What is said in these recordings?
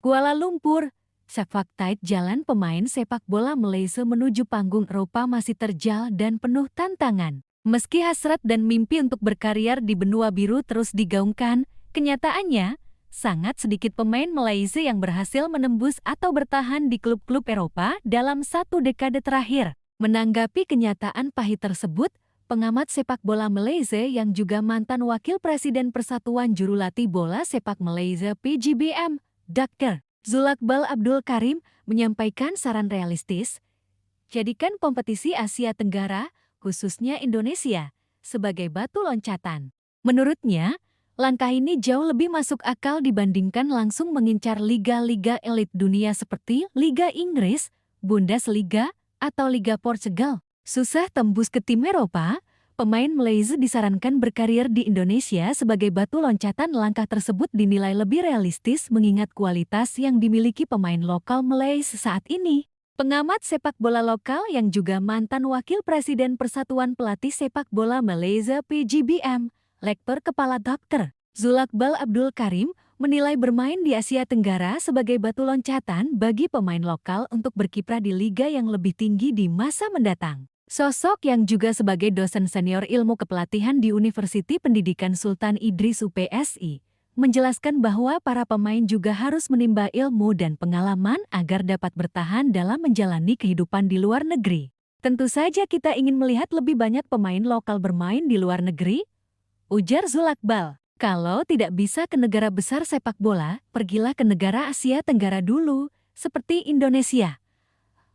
Kuala Lumpur, sepak tight jalan pemain sepak bola Malaysia menuju panggung Eropa masih terjal dan penuh tantangan. Meski hasrat dan mimpi untuk berkarier di benua biru terus digaungkan, kenyataannya, sangat sedikit pemain Malaysia yang berhasil menembus atau bertahan di klub-klub Eropa dalam 1 dekade terakhir. Menanggapi kenyataan pahit tersebut, pengamat sepak bola Malaysia yang juga mantan wakil presiden Persatuan Jurulatih Bola Sepak Malaysia PJBM, Dr. Zulakbal Abdul Karim, menyampaikan saran realistis, jadikan kompetisi Asia Tenggara, khususnya Indonesia, sebagai batu loncatan. Menurutnya, langkah ini jauh lebih masuk akal dibandingkan langsung mengincar liga-liga elit dunia seperti Liga Inggris, Bundesliga, atau Liga Portugal. Susah tembus ke tim Eropa, pemain Malaysia disarankan berkarier di Indonesia sebagai batu loncatan. Langkah tersebut dinilai lebih realistis mengingat kualitas yang dimiliki pemain lokal Malaysia saat ini. Pengamat sepak bola lokal yang juga mantan wakil presiden Persatuan Pelatih Sepak Bola Malaysia PJBM, Lektor Kepala Dr. Zulakbal Abdul Karim, menilai bermain di Asia Tenggara sebagai batu loncatan bagi pemain lokal untuk berkiprah di liga yang lebih tinggi di masa mendatang. Sosok yang juga sebagai dosen senior ilmu kepelatihan di Universiti Pendidikan Sultan Idris UPSI, menjelaskan bahwa para pemain juga harus menimba ilmu dan pengalaman agar dapat bertahan dalam menjalani kehidupan di luar negeri. Tentu saja kita ingin melihat lebih banyak pemain lokal bermain di luar negeri, ujar Zulakbal. Kalau tidak bisa ke negara besar sepak bola, pergilah ke negara Asia Tenggara dulu, seperti Indonesia,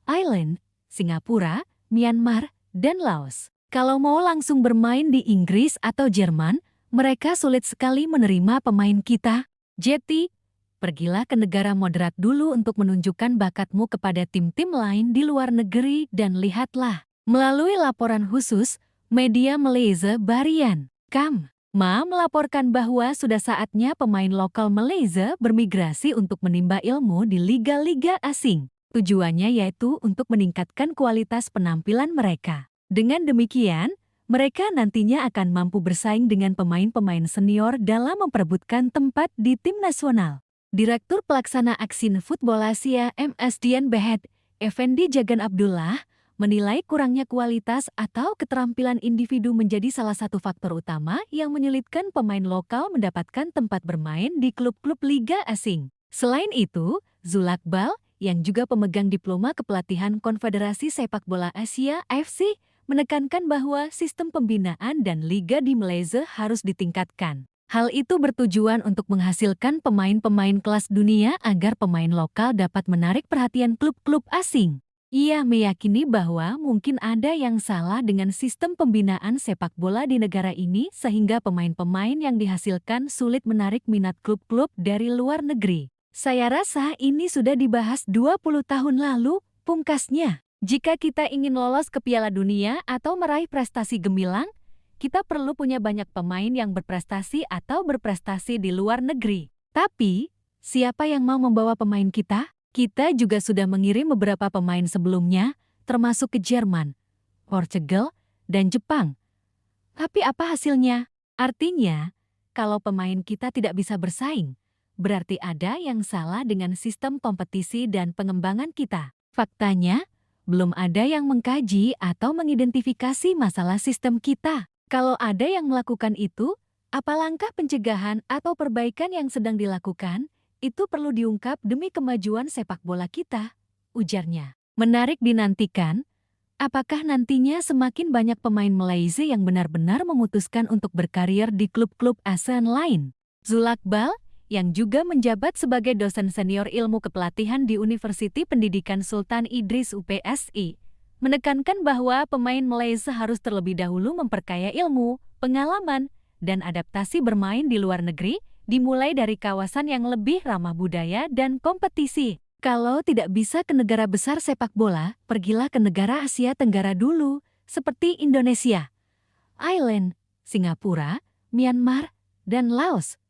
Thailand, Singapura, Myanmar, dan Laos. Kalau mau langsung bermain di Inggris atau Jerman, mereka sulit sekali menerima pemain kita. Jadi, pergilah ke negara moderat dulu untuk menunjukkan bakatmu kepada tim-tim lain di luar negeri dan lihatlah. Melalui laporan khusus, media Malaysia Barian Ma melaporkan bahwa sudah saatnya pemain lokal Malaysia bermigrasi untuk menimba ilmu di liga-liga asing. Tujuannya yaitu untuk meningkatkan kualitas penampilan mereka. Dengan demikian, mereka nantinya akan mampu bersaing dengan pemain-pemain senior dalam memperebutkan tempat di tim nasional. Direktur Pelaksana Aksin Football Asia MSDN Behed, Effendi Jagan Abdullah, menilai kurangnya kualitas atau keterampilan individu menjadi salah satu faktor utama yang menyulitkan pemain lokal mendapatkan tempat bermain di klub-klub liga asing. Selain itu, Zulakbal, yang juga pemegang diploma kepelatihan Konfederasi Sepak Bola Asia AFC, menekankan bahwa sistem pembinaan dan liga di Malaysia harus ditingkatkan. Hal itu bertujuan untuk menghasilkan pemain-pemain kelas dunia agar pemain lokal dapat menarik perhatian klub-klub asing. Ia meyakini bahwa mungkin ada yang salah dengan sistem pembinaan sepak bola di negara ini sehingga pemain-pemain yang dihasilkan sulit menarik minat klub-klub dari luar negeri. Saya rasa ini sudah dibahas 20 tahun lalu, pungkasnya. Jika kita ingin lolos ke Piala Dunia atau meraih prestasi gemilang, kita perlu punya banyak pemain yang berprestasi atau berprestasi di luar negeri. Tapi, siapa yang mau membawa pemain kita? Kita juga sudah mengirim beberapa pemain sebelumnya, termasuk ke Jerman, Portugal, dan Jepang. Tapi apa hasilnya? Artinya, kalau pemain kita tidak bisa bersaing, berarti ada yang salah dengan sistem kompetisi dan pengembangan kita. Faktanya, belum ada yang mengkaji atau mengidentifikasi masalah sistem kita. Kalau ada yang melakukan itu, apa langkah pencegahan atau perbaikan yang sedang dilakukan? Itu perlu diungkap demi kemajuan sepak bola kita, ujarnya. Menarik dinantikan, apakah nantinya semakin banyak pemain Malaysia yang benar-benar memutuskan untuk berkarier di klub-klub ASEAN lain? Zulakbal, yang juga menjabat sebagai dosen senior ilmu kepelatihan di Universiti Pendidikan Sultan Idris UPSI, menekankan bahwa pemain Malaysia harus terlebih dahulu memperkaya ilmu, pengalaman, dan adaptasi bermain di luar negeri, dimulai dari kawasan yang lebih ramah budaya dan kompetisi. Kalau tidak bisa ke negara besar sepak bola, pergilah ke negara Asia Tenggara dulu, seperti Indonesia, Thailand, Singapura, Myanmar, dan Laos,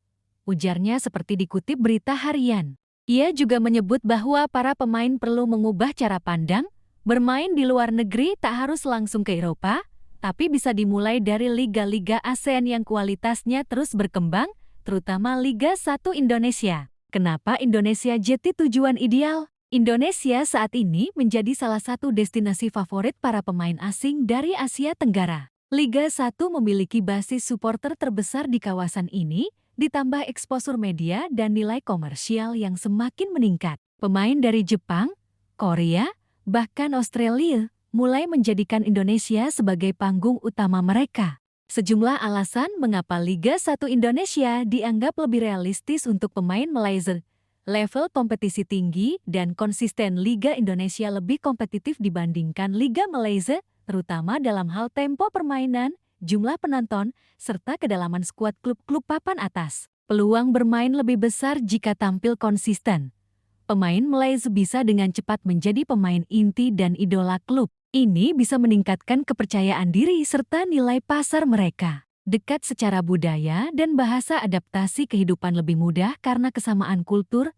ujarnya seperti dikutip berita harian. Ia juga menyebut bahwa para pemain perlu mengubah cara pandang, bermain di luar negeri tak harus langsung ke Eropa, tapi bisa dimulai dari liga-liga ASEAN yang kualitasnya terus berkembang, terutama Liga 1 Indonesia. Kenapa Indonesia jadi tujuan ideal? Indonesia saat ini menjadi salah satu destinasi favorit para pemain asing dari Asia Tenggara. Liga 1 memiliki basis supporter terbesar di kawasan ini, ditambah eksposur media dan nilai komersial yang semakin meningkat. Pemain dari Jepang, Korea, bahkan Australia mulai menjadikan Indonesia sebagai panggung utama mereka. Sejumlah alasan mengapa Liga 1 Indonesia dianggap lebih realistis untuk pemain Malaysia. Level kompetisi tinggi dan konsisten Liga Indonesia lebih kompetitif dibandingkan Liga Malaysia, terutama dalam hal tempo permainan, jumlah penonton, serta kedalaman skuad klub-klub papan atas. Peluang bermain lebih besar jika tampil konsisten. Pemain Malaysia bisa dengan cepat menjadi pemain inti dan idola klub. Ini bisa meningkatkan kepercayaan diri serta nilai pasar mereka. Dekat secara budaya dan bahasa, adaptasi kehidupan lebih mudah karena kesamaan kultur,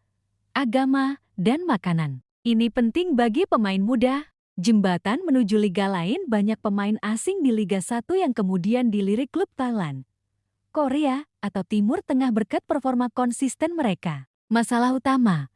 agama, dan makanan. Ini penting bagi pemain muda. Jembatan menuju liga lain, banyak pemain asing di Liga 1 yang kemudian dilirik klub Thailand, Korea, atau Timur Tengah berkat performa konsisten mereka. Masalah utama: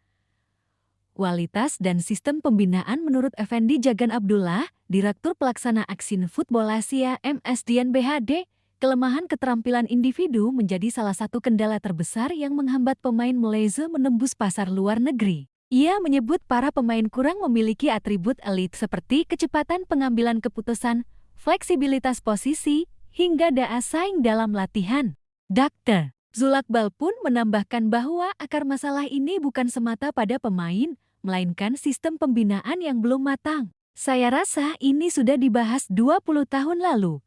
kualitas dan sistem pembinaan. Menurut Effendi Jagan Abdullah, Direktur Pelaksana Aksin Football Asia MSDN BHD, kelemahan keterampilan individu menjadi salah satu kendala terbesar yang menghambat pemain Malaysia menembus pasar luar negeri. Ia menyebut para pemain kurang memiliki atribut elit seperti kecepatan pengambilan keputusan, fleksibilitas posisi, hingga daya saing dalam latihan. Dr. Zulakbal pun menambahkan bahwa akar masalah ini bukan semata pada pemain, melainkan sistem pembinaan yang belum matang. Saya rasa ini sudah dibahas 20 tahun lalu,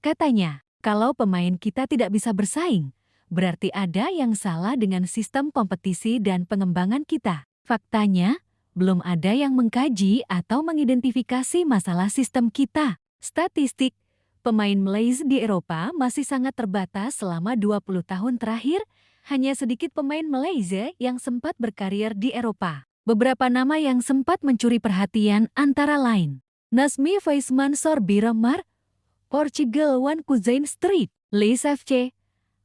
katanya. Kalau pemain kita tidak bisa bersaing, berarti ada yang salah dengan sistem kompetisi dan pengembangan kita. Faktanya, belum ada yang mengkaji atau mengidentifikasi masalah sistem kita. Statistik, pemain Malaysia di Eropa masih sangat terbatas. Selama 20 tahun terakhir, hanya sedikit pemain Malaysia yang sempat berkarir di Eropa. Beberapa nama yang sempat mencuri perhatian antara lain Nazmi Faisman Sorbiromar, Portugal One Kuzain Street, Leeds FC,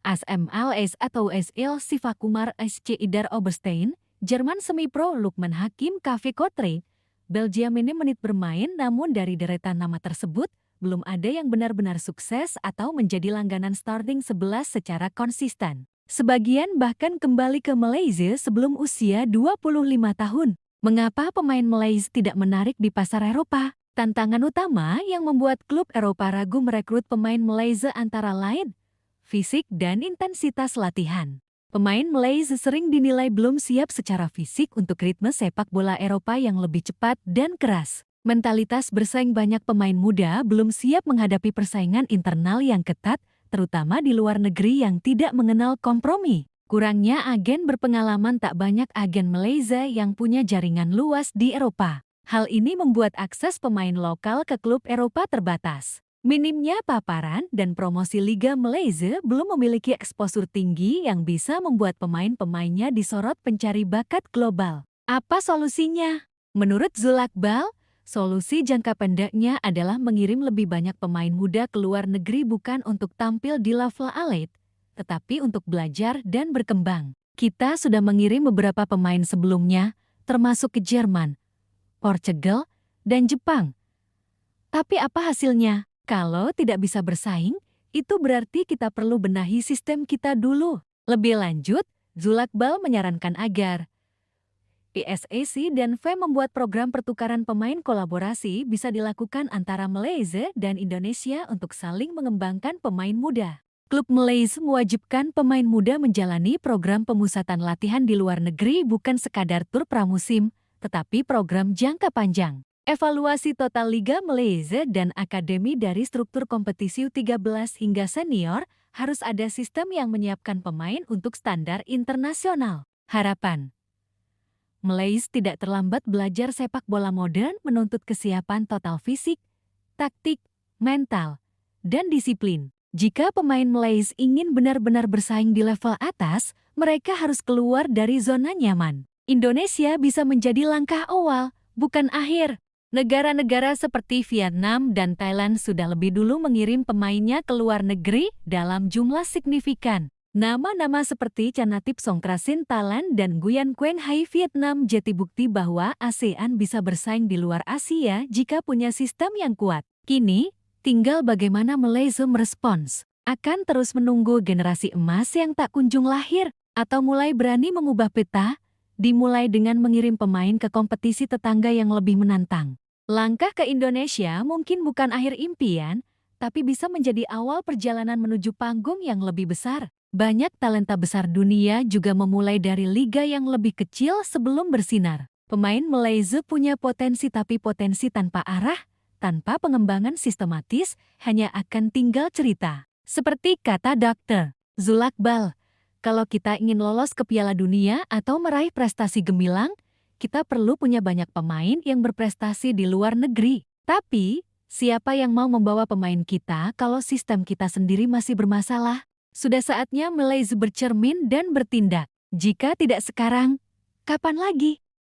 ASMLS atau SL Sivakumar SC Idar Oberstein, Jerman Semi-Pro Lukman Hakim Cafe Kotre. Belgia minim menit bermain, namun dari deretan nama tersebut, belum ada yang benar-benar sukses atau menjadi langganan starting 11 secara konsisten. Sebagian bahkan kembali ke Malaysia sebelum usia 25 tahun. Mengapa pemain Malaysia tidak menarik di pasar Eropa? Tantangan utama yang membuat klub Eropa ragu merekrut pemain Malaysia antara lain fisik dan intensitas latihan. Pemain Malaysia sering dinilai belum siap secara fisik untuk ritme sepak bola Eropa yang lebih cepat dan keras. Mentalitas bersaing, banyak pemain muda belum siap menghadapi persaingan internal yang ketat, terutama di luar negeri yang tidak mengenal kompromi. Kurangnya agen berpengalaman, tak banyak agen Malaysia yang punya jaringan luas di Eropa. Hal ini membuat akses pemain lokal ke klub Eropa terbatas. Minimnya paparan dan promosi Liga Malaysia belum memiliki eksposur tinggi yang bisa membuat pemain-pemainnya disorot pencari bakat global. Apa solusinya? Menurut Zulakbal, solusi jangka pendeknya adalah mengirim lebih banyak pemain muda ke luar negeri, bukan untuk tampil di level elite, tetapi untuk belajar dan berkembang. Kita sudah mengirim beberapa pemain sebelumnya, termasuk ke Jerman, Portugal, dan Jepang. Tapi apa hasilnya? Kalau tidak bisa bersaing, itu berarti kita perlu benahi sistem kita dulu. Lebih lanjut, Zulakbal menyarankan agar PSAC dan FE membuat program pertukaran pemain kolaborasi bisa dilakukan antara Malaysia dan Indonesia untuk saling mengembangkan pemain muda. Klub Malaysia mewajibkan pemain muda menjalani program pemusatan latihan di luar negeri, bukan sekadar tur pramusim, tetapi program jangka panjang. Evaluasi total Liga Malaysia dan akademi dari struktur kompetisi U13 hingga senior, harus ada sistem yang menyiapkan pemain untuk standar internasional. Harapan Malaysia tidak terlambat belajar sepak bola modern, menuntut kesiapan total fisik, taktik, mental, dan disiplin. Jika pemain Malaysia ingin benar-benar bersaing di level atas, mereka harus keluar dari zona nyaman. Indonesia bisa menjadi langkah awal, bukan akhir. Negara-negara seperti Vietnam dan Thailand sudah lebih dulu mengirim pemainnya ke luar negeri dalam jumlah signifikan. Nama-nama seperti Chanatip Songkrasin Thailand dan Nguyen Quang Hai Vietnam jadi bukti bahwa ASEAN bisa bersaing di luar Asia jika punya sistem yang kuat. Kini, tinggal bagaimana Malaysia merespons. Akan terus menunggu generasi emas yang tak kunjung lahir, atau mulai berani mengubah peta, dimulai dengan mengirim pemain ke kompetisi tetangga yang lebih menantang. Langkah ke Indonesia mungkin bukan akhir impian, tapi bisa menjadi awal perjalanan menuju panggung yang lebih besar. Banyak talenta besar dunia juga memulai dari liga yang lebih kecil sebelum bersinar. Pemain Malaysia punya potensi tapi potensi tanpa arah, tanpa pengembangan sistematis, hanya akan tinggal cerita. Seperti kata Dr. Zulakbal, kalau kita ingin lolos ke Piala Dunia atau meraih prestasi gemilang, kita perlu punya banyak pemain yang berprestasi di luar negeri. Tapi, siapa yang mau membawa pemain kita kalau sistem kita sendiri masih bermasalah? Sudah saatnya Malaysia bercermin dan bertindak. Jika tidak sekarang, kapan lagi?